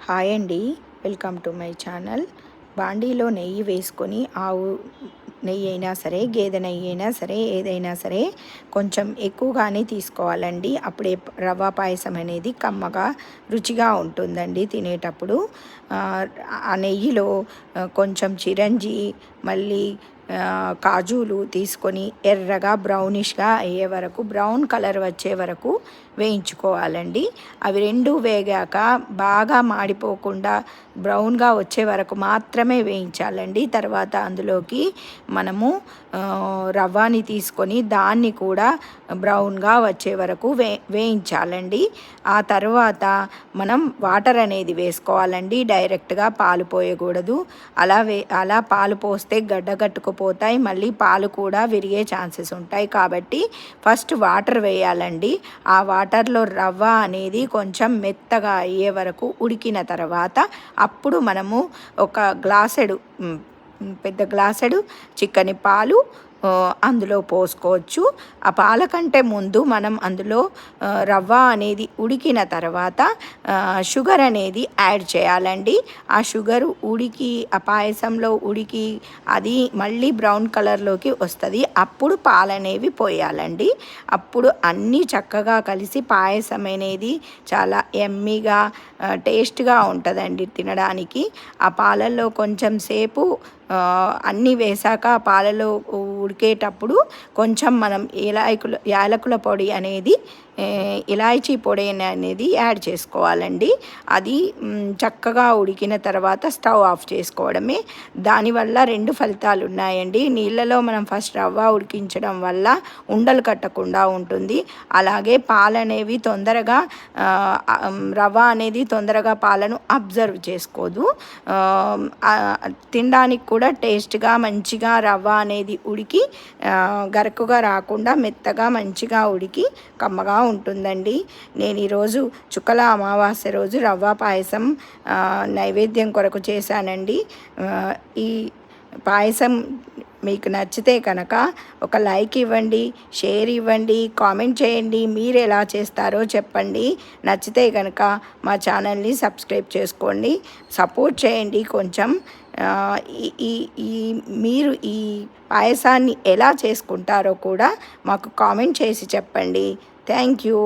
Hi అండి, welcome to my channel. బాండీలో నెయ్యి వేసుకొని ఆవు నెయ్యి అయినా సరే, గేదె నెయ్యి అయినా సరే, ఏదైనా సరే కొంచెం ఎక్కువగానే తీసుకోవాలండి. అప్పుడే రవ్వ పాయసం అనేది కమ్మగా రుచిగా ఉంటుందండి తినేటప్పుడు. ఆ నెయ్యిలో కొంచెం చిరంజి, మళ్ళీ కాజులు తీసుకొని ఎర్రగా బ్రౌనిష్గా అయ్యే వరకు, బ్రౌన్ కలర్ వచ్చే వరకు వేయించుకోవాలండి. అవి రెండు వేగాక బాగా మాడిపోకుండా బ్రౌన్గా వచ్చే వరకు మాత్రమే వేయించాలండి. తర్వాత అందులోకి మనము రవ్వని తీసుకొని దాన్ని కూడా బ్రౌన్గా వచ్చే వరకు వేయించాలండి. ఆ తర్వాత మనం వాటర్ అనేది వేసుకోవాలండి. డైరెక్ట్గా పాలు పోయకూడదు. అలా పాలు పోస్తే గడ్డగట్టుకుపోతాయి, మళ్ళీ పాలు కూడా విరిగే ఛాన్సెస్ ఉంటాయి. కాబట్టి ఫస్ట్ వాటర్ వేయాలండి. ఆ వాటర్లో రవ్వ అనేది కొంచెం మెత్తగా అయ్యే వరకు ఉడికిన తర్వాత అప్పుడు మనము ఒక పెద్ద గ్లాసెడు చిక్కని పాలు అందులో పోసుకోవచ్చు. ఆ పాల కంటే ముందు మనం అందులో రవ్వ అనేది ఉడికిన తర్వాత షుగర్ అనేది యాడ్ చేయాలండి. ఆ షుగర్ ఉడికి, ఆ పాయసంలో ఉడికి అది మళ్ళీ బ్రౌన్ కలర్లోకి వస్తుంది. అప్పుడు పాలనేవి పోయాలండి. అప్పుడు అన్నీ చక్కగా కలిసి పాయసం అనేది చాలా ఎమ్మీగా టేస్ట్గా ఉంటుందండి తినడానికి. ఆ పాలల్లో కొంచెం సేపు అన్నీ వేశాక ఆ పాలలో ఉడికేటప్పుడు కొంచెం మనం యాలకుల పొడి అనేది, ఇలాచీ పొడి అనేది యాడ్ చేసుకోవాలండి. అది చక్కగా ఉడికిన తర్వాత స్టవ్ ఆఫ్ చేసుకోవడమే. దానివల్ల రెండు ఫలితాలు ఉన్నాయండి. నీళ్ళలో మనం ఫస్ట్ రవ్వ ఉడికించడం వల్ల ఉండలు కట్టకుండా ఉంటుంది. అలాగే పాలనేవి తొందరగా రవ్వ అనేది తొందరగా పాలను అబ్జర్వ్ చేసుకోదు. తినడానికి కూడా టేస్ట్గా మంచిగా రవ్వ అనేది ఉడికి గరకుగా రాకుండా మెత్తగా మంచిగా ఉడికి కమ్మగా ఉంటుందండి. నేను ఈరోజు చుక్కల అమావాస్య రోజు రవ్వ పాయసం నైవేద్యం కొరకు చేశానండి. ఈ పాయసం మీకు నచ్చితే కనుక ఒక లైక్ ఇవ్వండి, షేర్ ఇవ్వండి, కామెంట్ చేయండి. మీరు ఎలా చేస్తారో చెప్పండి. నచ్చితే కనుక మా ఛానల్ని సబ్స్క్రైబ్ చేసుకోండి, సపోర్ట్ చేయండి కొంచెం. మీరు ఈ పాయసాన్ని ఎలా చేసుకుంటారో కూడా మాకు కామెంట్ చేసి చెప్పండి. Thank you.